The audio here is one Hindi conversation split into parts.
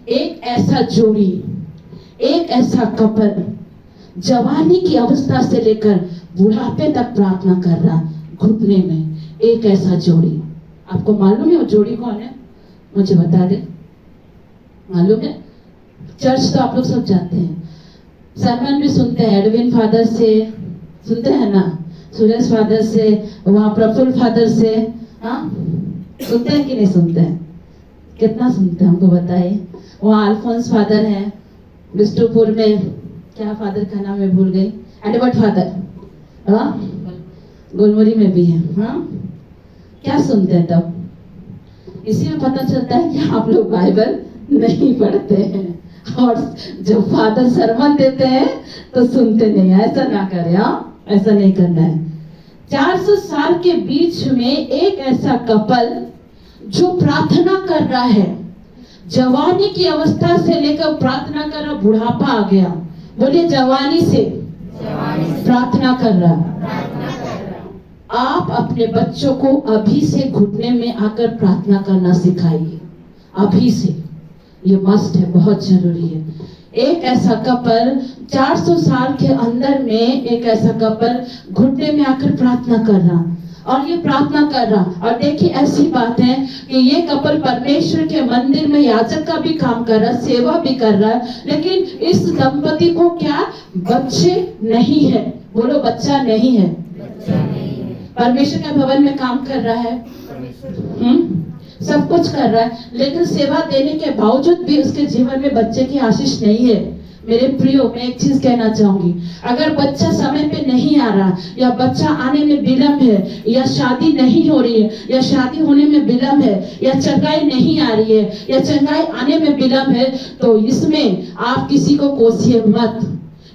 एक ऐसा जोड़ी, एक ऐसा कपल जवानी की अवस्था से लेकर बुढ़ापे तक प्रार्थना कर रहा, घुटने में, एक ऐसा जोड़ी। आपको मालूम है वो जोड़ी कौन है? मुझे बता दे, मालूम है? चर्च तो आप लोग सब जाते हैं, सरमन भी सुनते हैं, एडविन फादर से सुनते हैं ना, सुरेश फादर से, वहाँ प्रफुल्ल फादर से, हाँ सुनते हैं कि नहीं सुनते हैं? कितना सुनते हैं हमको बताइए। वहाँ अल्फोंस फादर हैं, बिष्टुपुर में क्या फादर का नाम मैं भूल गई, एडवर्ड फादर, हाँ गोलमुरी में भी है, हाँ क्या सुनते हैं तब? इसी में पता चलता है कि आप लोग बाइबल नहीं पढ़ते हैं, और जब फादर सरमन देते हैं तो सुनते नहीं। ऐसा ना करें, हाँ ऐसा नहीं करना है। 400 साल के बीच में एक ऐसा कपल जो प्रार्थना कर रहा है, जवानी की अवस्था से लेकर प्रार्थना कर रहा, बुढ़ापा आ गया, बोलिए जवानी से प्रार्थना कर रहा। आप अपने बच्चों को अभी से घुटने में आकर प्रार्थना करना सिखाइए, अभी से, ये मस्ट है, बहुत जरूरी है। एक ऐसा कपल 400 साल के अंदर में, एक ऐसा कपल घुटने में आकर प्रार्थना कर रहा, और ये प्रार्थना कर रहा। और देखिए ऐसी बात है कि ये कपल परमेश्वर के मंदिर में याजक का भी काम कर रहा, सेवा भी कर रहा है, लेकिन इस दंपति को क्या बच्चे नहीं है? बोलो बच्चा नहीं है। परमेश्वर के भवन में काम कर रहा है, सब कुछ कर रहा है, लेकिन सेवा देने के बावजूद भी उसके जीवन में बच्चे की आशीष नहीं है। मेरे प्रियो, मैं एक चीज कहना चाहूंगी, अगर बच्चा समय पे नहीं आ रहा, या बच्चा आने में विलम्ब है, या शादी नहीं हो रही है, या शादी होने में विलम्ब है, या चंगाई नहीं आ रही है, या चंगाई आने में विलम्ब है, तो इसमें आप किसी को कोसिए मत,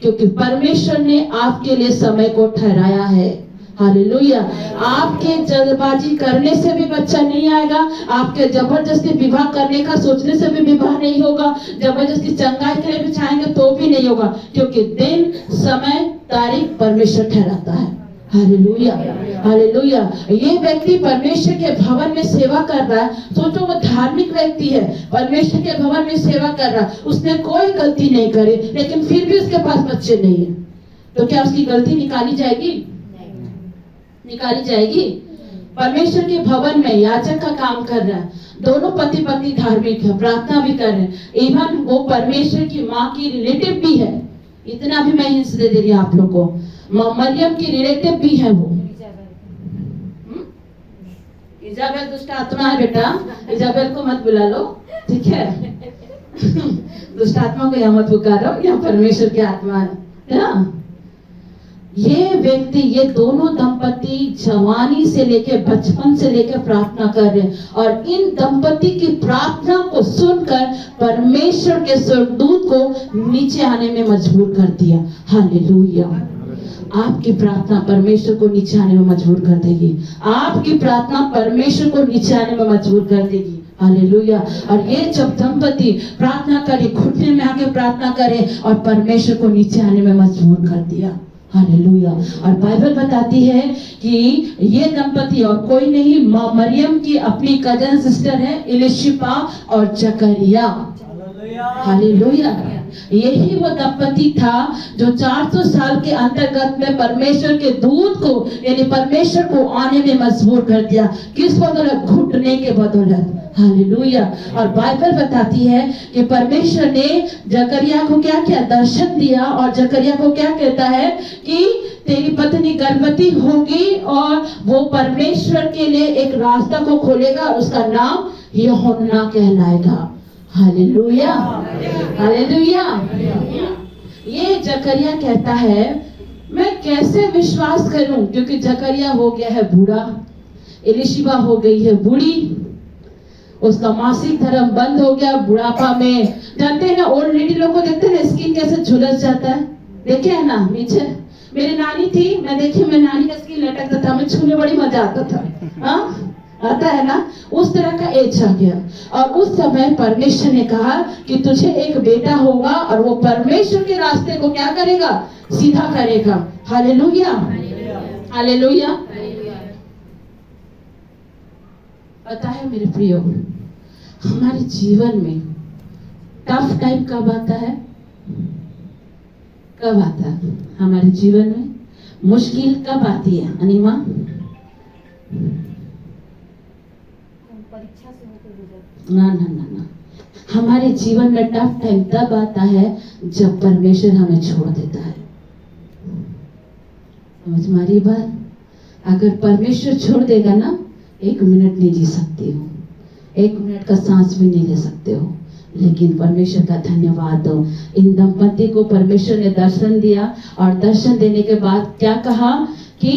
क्योंकि परमेश्वर ने आपके लिए समय को ठहराया है। हालेलुया। आपके जल्दबाजी करने से भी बच्चा नहीं आएगा, आपके जबरदस्ती विवाह करने का सोचने से भी विवाह नहीं होगा, जबरदस्ती चंगाई के लिए भी चाहेंगे तो भी नहीं होगा, क्योंकि दिन, समय, तारीख परमेश्वर ठहराता है। Hallelujah, hallelujah. ये व्यक्ति परमेश्वर के भवन में सेवा कर रहा है, सोचो वो धार्मिक व्यक्ति है, परमेश्वर के भवन में सेवा कर रहा है, उसने कोई गलती नहीं करी, लेकिन फिर भी उसके पास बच्चे नहीं है, तो क्या उसकी गलती निकाली जाएगी? निकाली जाएगी? परमेश्वर के भवन में याजक का काम कर रहा है, दोनों पति पत्नी धार्मिक है, प्रार्थना भी कर रहे हैं, इवन वो परमेश्वर की माँ की रिलेटिव भी है। इतना भी मैं हिंस दे रही हूँ आप लोग को, मरियम की रिलेटिव भी है वो। इजाबेल दुष्ट आत्मा है बेटा, इजाबेल को मत बुला लो, ठीक है? दुष्ट आत्मा को यहाँ मत पुकारो, यहाँ परमेश्वर की आत्मा है ना? ये व्यक्ति, ये दोनों दंपति जवानी से लेकर, बचपन से लेकर प्रार्थना कर रहे हैं, और इन दंपति की प्रार्थना को सुनकर परमेश्वर के स्वर्गदूत को नीचे आने में मजबूर कर दिया। हालेलुया। आपकी प्रार्थना परमेश्वर को नीचे आने में मजबूर कर देगी, आपकी प्रार्थना परमेश्वर को नीचे आने में मजबूर कर देगी। हालेलुया। और ये जब दंपति प्रार्थना करे, घुटने में आके प्रार्थना करे, और परमेश्वर को नीचे आने में मजबूर कर दिया। हालेलुया। और बाइबल बताती है कि ये दंपति और कोई नहीं, मरियम की अपनी कजन सिस्टर है, इलिशिबा और जकरिया। हालेलुया। यही वो दंपति था जो 400 साल के अंतर्गत में परमेश्वर के दूत को, यानी परमेश्वर को आने में मजबूर कर दिया। किस बदौलत? घुटने के बदौलत। हालेलुया। और बाइबल बताती है कि परमेश्वर ने जकरिया को क्या किया? दर्शन दिया, और जकरिया को क्या कहता है कि तेरी पत्नी गर्भवती होगी, और वो परमेश्वर के लिए एक रास्ता को खोलेगा, उसका नाम यूहन्ना कहलाएगा। Hallelujah, hallelujah. ये जकरिया कहता है, मैं कैसे विश्वास करूं, क्योंकि जकरिया हो गया है बूढ़ा, इलिशिबा हो गई है बूढ़ी, उसका मासिक धर्म बंद हो गया बुढ़ापा में। जानते हैं ना, ओल्ड लेडी लोग को देखते हैं ना, स्किन कैसे झुलस जाता है, देखे है ना नीचे? मेरी नानी थी, मैं देखी, मैं नानी का स्किन लटकता था, मैं छूने बड़ी मजा आता था, हाँ आता है ना? उस तरह का एज आ गया, और उस समय परमेश्वर ने कहा कि तुझे एक बेटा होगा, और वो परमेश्वर के रास्ते को क्या करेगा? सीधा करेगा। Hallelujah, hallelujah. पता है मेरे प्रियो, हमारे जीवन में टफ टाइम कब आता है? कब आता है हमारे जीवन में? मुश्किल कब आती है अनिमा? परीक्षा से होकर गुजर। ना ना ना ना, हमारे जीवन में टफ टाइम तब आता है जब परमेश्वर हमें छोड़ देता है। समझ मारी बात? अगर परमेश्वर छोड़ देगा ना, 1 मिनट नहीं जी सकती हो, 1 मिनट का सांस भी नहीं ले सकते हो। लेकिन परमेश्वर का धन्यवाद दो, इन दंपति को परमेश्वर ने दर्शन दिया और दर्शन देने के बाद क्या कहा कि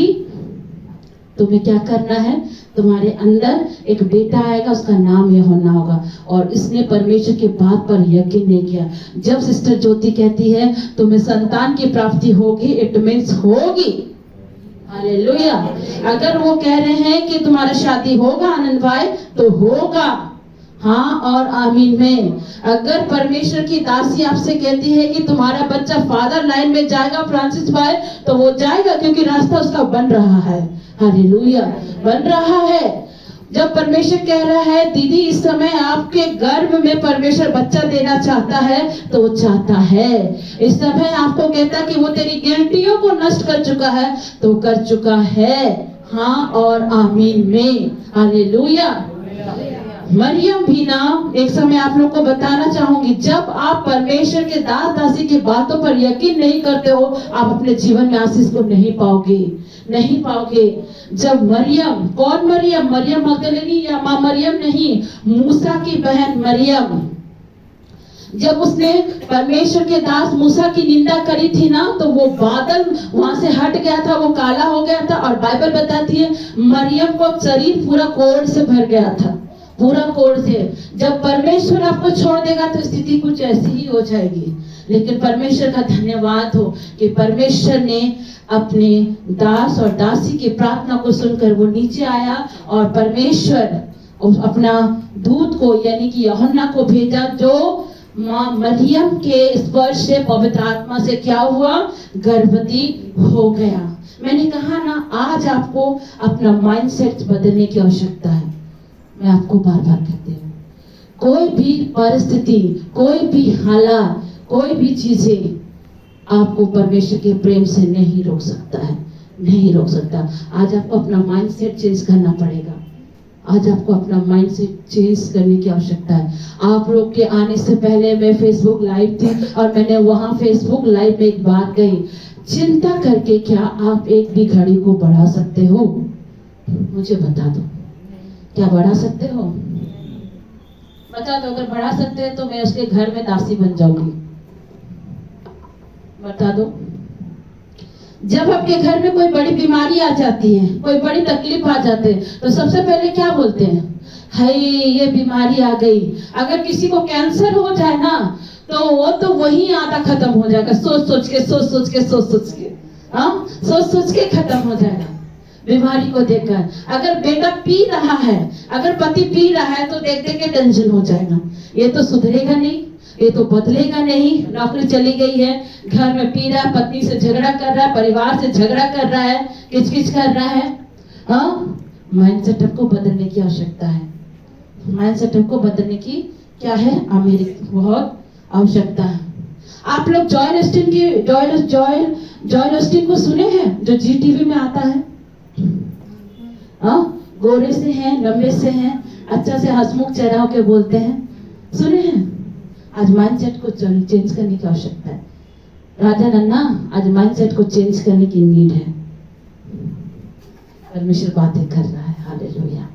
तुम्हें क्या करना है, तुम्हारे अंदर एक बेटा आएगा, उसका नाम यूहन्ना होगा। और इसने परमेश्वर की बात पर यकीन नहीं किया। जब सिस्टर ज्योति कहती है तुम्हें संतान की प्राप्ति होगी, इट मीन्स होगी। हालेलुया। अगर वो कह रहे हैं कि तुम्हारा शादी होगा आनंद भाई, तो होगा, हाँ और आमीन में। अगर परमेश्वर की दासी आपसे कहती है कि तुम्हारा बच्चा फादर लाइन में जाएगा फ्रांसिस भाई, तो वो जाएगा, क्योंकि रास्ता उसका बन रहा है। हालेलुया, बन रहा है। जब परमेश्वर कह रहा है दीदी इस समय आपके गर्भ में परमेश्वर बच्चा देना चाहता है, तो वो चाहता है। इस समय आपको कहता है कि वो तेरी गिल्टियों को नष्ट कर चुका है, तो कर चुका है, हाँ और आमीन में। हालेलुया। मरियम भी ना, एक समय आप लोग को बताना चाहूंगी, जब आप परमेश्वर के दास दासी की बातों पर यकीन नहीं करते हो, आप अपने जीवन में आशीष को नहीं पाओगे, नहीं पाओगे। जब मरियम, कौन मरियम? मरियम मगदलिनी या मां मरियम नहीं, मूसा की बहन मरियम, जब उसने परमेश्वर के दास मूसा की निंदा करी थी ना, तो वो बादल वहां से हट गया था, वो काला हो गया था। और बाइबल बताती है मरियम को शरीर पूरा कोढ़ से भर गया था, पूरा कोढ़ से। जब परमेश्वर आपको छोड़ देगा तो स्थिति कुछ ऐसी ही हो जाएगी। लेकिन परमेश्वर का धन्यवाद हो कि परमेश्वर ने अपने दास और दासी की प्रार्थना को सुनकर वो नीचे आया और परमेश्वर अपना दूत को यानी कि यूहन्ना को भेजा, जो मां मरियम के स्पर्श से पवित्र आत्मा से क्या हुआ? गर्भवती हो गया। मैंने कहा ना, आज आपको अपना माइंडसेट बदलने की आवश्यकता है। मैं आपको बार बार कहती हूँ, कोई भी परिस्थिति, कोई भी हालात, कोई भी चीजें आपको परमेश्वर के प्रेम से नहीं रोक सकता है, नहीं रोक सकता। आज आपको अपना माइंडसेट चेंज करना पड़ेगा। आज आपको अपना माइंडसेट चेंज करने की आवश्यकता है। आप लोग के आने से पहले मैं फेसबुक लाइव थी और मैंने वहां फेसबुक लाइव में एक बात कही, चिंता करके क्या आप एक भी घड़ी को बढ़ा सकते हो? मुझे बता दो, क्या बढ़ा सकते हो? बता दो। अगर बढ़ा सकते हैं तो मैं उसके घर में दासी बन जाऊंगी। बता दो। जब आपके घर में कोई बड़ी बीमारी आ जाती है, कोई बड़ी तकलीफ आ जाते हैं, तो सबसे पहले क्या बोलते हैं? हाय ये बीमारी आ गई। अगर किसी को कैंसर हो जाए ना, तो वो तो वही आधा खत्म हो जाएगा, सोच सोच के, हाँ सोच सोच के खत्म हो जाएगा बीमारी को देखकर। अगर बेटा पी रहा है, अगर पति पी रहा है, तो देख देख के टेंशन हो जाएगा, ये तो सुधरेगा नहीं, ये तो बदलेगा नहीं, नौकरी चली गई है, घर में पी रहा है, पत्नी से झगड़ा कर रहा है, परिवार से झगड़ा कर रहा है, किचकिच कर रहा है। हाँ, माइंड सेटअप को बदलने की आवश्यकता है। माइंड सेटअप को बदलने की क्या है? बहुत आवश्यकता है। आप लोग जॉयल ऑस्टिन को सुने हैं, जो जी टीवी में आता है? हाँ, गोरे से हैं, लंबे से हैं, अच्छा से हंसमुख चेहरा होके बोलते हैं, सुने हैं? आज माइंडसेट को चेंज करने की आवश्यकता है। राजा नन्ना, आज माइंडसेट को चेंज करने की नीड है। परमेश्वर बातें कर रहा है। हालेलुया।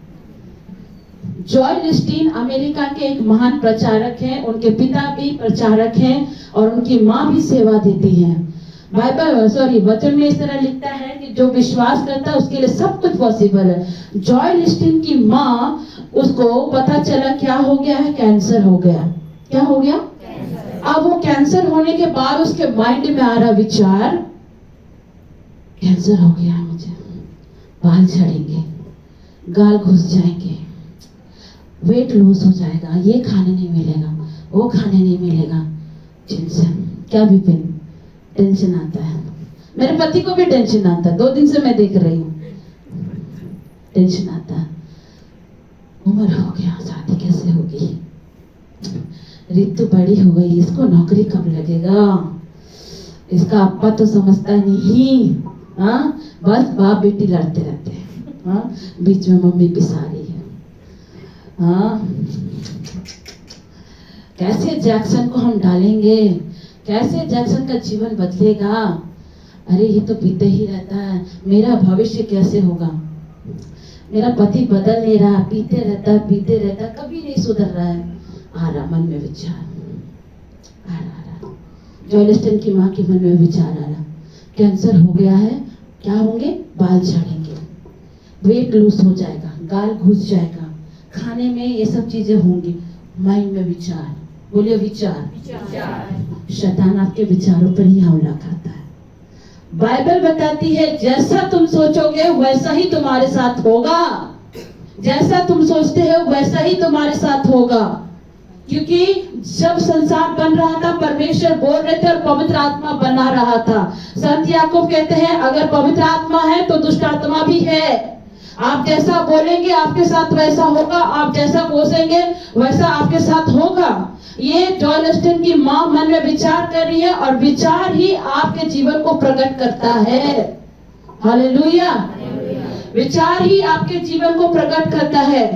जॉयल ऑस्टिन अमेरिका के एक महान प्रचारक हैं, उनके पिता भी प्रचारक हैं और उनकी माँ भी सेवा देती हैं। वचन में इस तरह लिखता है कि जो विश्वास करता है उसके लिए सब कुछ पॉसिबल है। जॉयल ऑस्टिन की माँ, उसको पता चला क्या हो गया है? कैंसर हो गया। क्या हो गया? अब वो कैंसर होने के बाद उसके माइंड में आ रहा विचार, कैंसर हो गया है मुझे, बाल झड़ेंगे, गाल घुस जाएंगे, वेट लॉस हो जाएगा, ये खाने नहीं मिलेगा, वो खाने नहीं मिलेगा। टेंशन, क्या विपिन? टेंशन आता है। मेरे पति को भी टेंशन आता है, 2 दिन से मैं देख रही हूँ, टेंशन आता है। उम्र हो गया, शादी कैसे होगी? रितु बड़ी हो गई, इसको नौकरी कब लगेगा, इसका अप्पा तो समझता नहीं। हाँ, बस बाप बेटी लड़ते रहते हैं। हाँ, बीच में मम्मी पिसा रही है। हाँ, कैसे जैक्सन को हम डालेंगे, कैसे जैक्सन का जीवन बदलेगा। अरे ये तो पीते ही रहता है, मेरा भविष्य कैसे होगा। मेरा पति बदल नहीं रहा, पीते रहता, कभी नहीं सुधर रहा है। आ रहा मन में विचार, आ रहा जॉयल ऑस्टीन की माँ के मन में विचार आ रहा, कैंसर हो गया है, क्या होंगे, बाल झड़ेंगे, वेट लूज हो जाएगा, गाल घुस जाएगा, खाने में ये सब चीजें होंगी। माइंड में विचार, बोलिए विचार। शैतान आपके विचारों पर ही हमला करता है। बाइबल बताती है जैसा तुम सोचोगे वैसा ही तुम्हारे साथ होगा, जैसा तुम सोचते हो वैसा ही तुम्हारे साथ होगा। क्योंकि जब संसार बन रहा था परमेश्वर बोल रहे थे और पवित्र आत्मा बना रहा था। संत याकूब कहते हैं अगर पवित्र आत्मा है तो दुष्ट आत्मा भी है। आप जैसा बोलेंगे आपके साथ वैसा होगा, आप जैसा कोसेंगे वैसा आपके साथ होगा। ये जॉयल ऑस्टीन की माँ मन में विचार कर रही है और विचार ही आपके जीवन को प्रकट करता है। हालेलुया। विचार ही आपके जीवन को प्रकट करता है।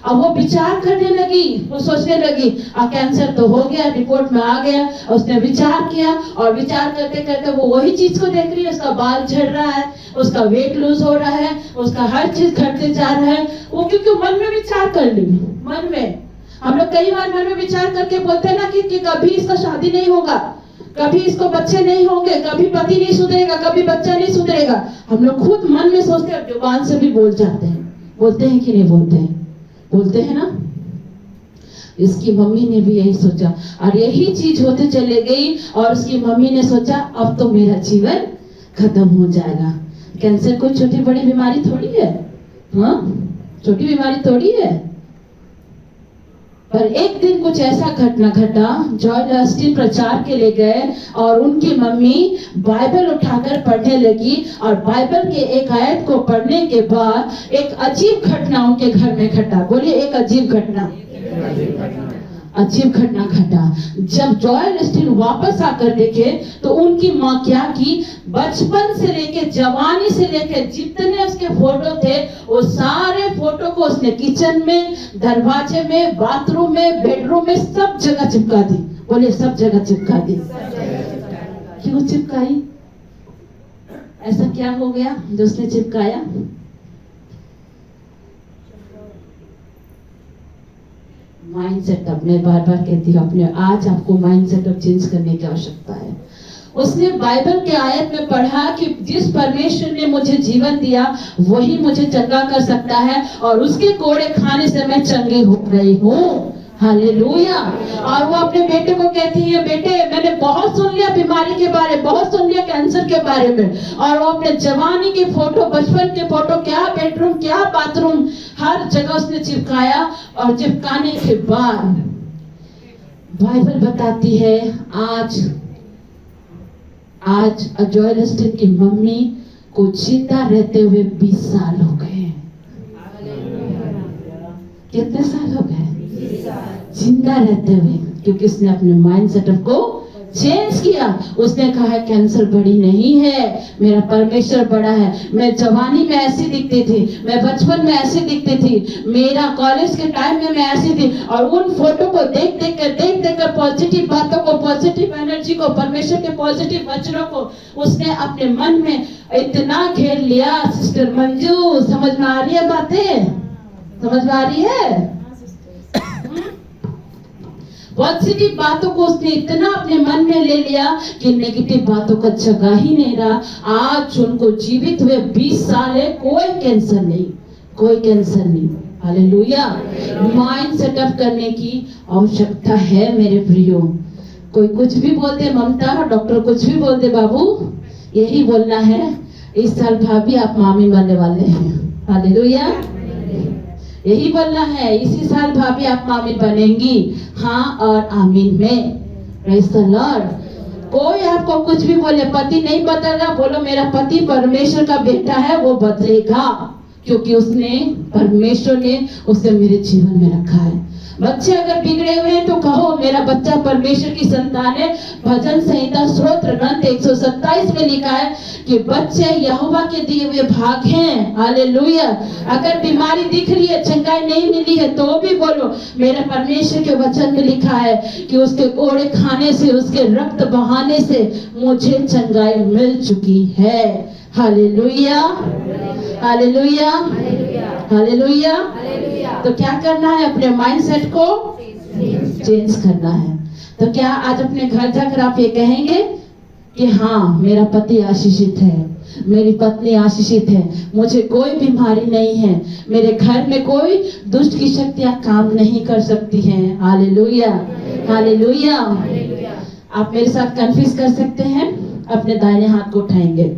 अब वो विचार करने लगी, वो सोचने लगी कैंसर तो हो गया, रिपोर्ट में आ गया। उसने विचार किया और विचार करते करते वो वही चीज को देख रही है, उसका बाल झड़ रहा है, उसका वेट लूज हो रहा है, उसका हर चीज घटते जा रहा है। वो क्योंकि मन में विचार कर ली। मन में हम लोग कई बार मन में विचार करके बोलते हैं ना कि कभी इसका शादी नहीं होगा, कभी इसको बच्चे नहीं होंगे, कभी पति नहीं सुधरेगा, कभी बच्चा नहीं सुधरेगा। हम लोग खुद मन में सोचते हैं, जुबान से भी बोल जाते हैं। बोलते हैं कि नहीं बोलते हैं? बोलते हैं ना। इसकी मम्मी ने भी यही सोचा और यही चीज होते चले गई और उसकी मम्मी ने सोचा अब तो मेरा जीवन खत्म हो जाएगा। कैंसर कोई छोटी बड़ी बीमारी थोड़ी है। हाँ, छोटी बीमारी थोड़ी है। पर एक दिन कुछ ऐसा घटना घटा, जॉयल ऑस्टीन प्रचार के लिए गए और उनकी मम्मी बाइबल उठाकर पढ़ने लगी और बाइबल के एक आयत को पढ़ने के बाद एक अजीब घटना उनके घर में घटा। बोलिए एक अजीब घटना। अजीब घटना घटा। जब जॉयल ऑस्टीन वापस आकर देखे तो उनकी माँ क्या की, बचपन से लेके जवानी से लेके जितने उसके फोटो थे वो सारे फोटो को उसने किचन में, दरवाजे में, बाथरूम में, बेडरूम में सब जगह चिपका दी। बोले सब जगह चिपका दी। क्यों चिपकाई? ऐसा क्या हो गया जो उसने चिपकाया? Mind setup. मैं बार बार कहती हूँ अपने, आज आपको माइंड सेटअप चेंज करने की आवश्यकता है। उसने बाइबल के आयत में पढ़ा कि जिस परमेश्वर ने मुझे जीवन दिया वही मुझे चंगा कर सकता है और उसके कोड़े खाने से मैं चंगी हो गई हूँ। हालेलुया। और वो अपने बेटे को कहती है, बेटे मैंने बहुत सुन लिया बीमारी के बारे में, बहुत सुन लिया कैंसर के बारे में। और वो अपने जवानी के फोटो, बचपन के फोटो, क्या बेडरूम क्या बाथरूम, हर जगह उसने चिपकाया। और चिपकाने के बाद बाइबल बताती है आज जॉयल ऑस्टीन की मम्मी को जिंदा रहते हुए 20 साल हो गए। कितने साल हो गए? जिंदा रहते हुए, क्योंकि उसने अपने माइंड सेटअप को चेंज किया। उसने कहा कैंसर बड़ी नहीं है, मेरा परमेश्वर बड़ा है। मैं जवानी में ऐसी दिखती थी, मैं बचपन में ऐसी दिखती थी, मेरा कॉलेज के टाइम में मैं ऐसी थी। और उन फोटो को देख देख कर पॉजिटिव बातों को, पॉजिटिव एनर्जी को, परमेश्वर के पॉजिटिव वचनों को उसने अपने मन में इतना घेर लिया। सिस्टर मंजू, समझ में आ रही है बातें? समझ में आ रही है? पॉजिटिव बातों को उसने इतना अपने मन में ले लिया कि नेगेटिव बातों का जगह ही नहीं रहा। आज उनको जीवित हुए 20 साल है, कोई कैंसर नहीं, कोई कैंसर नहीं। हालेलुया। माइंड सेटअप करने की आवश्यकता है मेरे प्रियो। कोई कुछ भी बोल दे, ममता डॉक्टर कुछ भी बोल दे, बाबू यही बोलना है, इस साल भाभी आप मामी बनने वाले हैं। हालेलुया। यही बोलना है, इसी साल भाभी आप मामी बनेंगी। हाँ और आमीन में। Praise the Lord. कोई आपको कुछ भी बोले, पति नहीं बदल रहा, बोलो मेरा पति परमेश्वर का बेटा है, वो बदलेगा, क्योंकि उसने, परमेश्वर ने उसे मेरे जीवन में रखा है। बच्चे अगर बिगड़े हुए हैं तो कहो मेरा बच्चा परमेश्वर की संतान है। भजन संहिता स्तोत्र ग्रंथ 127 में लिखा है कि बच्चे यहोवा के दिए हुए भाग हैं। हालेलुया। अगर बीमारी दिख रही है, चंगाई नहीं मिली है, तो भी बोलो मेरा परमेश्वर के वचन में लिखा है कि उसके कोड़े खाने से, उसके रक्त बहाने से मुझे चंगाई मिल चुकी है। Hallelujah, hallelujah, hallelujah. तो क्या करना है? अपने माइंडसेट को चेंज करना है। तो क्या आज अपने घर जाकर आप ये कहेंगे कि हाँ, मेरा पति आशीषित है, मेरी पत्नी आशीषित है, मुझे कोई बीमारी नहीं है, मेरे घर में कोई दुष्ट की शक्तियां काम नहीं कर सकती हैं। Hallelujah, hallelujah. आप मेरे साथ कन्फ्यूज कर सकते हैं, अपने दाहिने हाथ को उठाएंगे।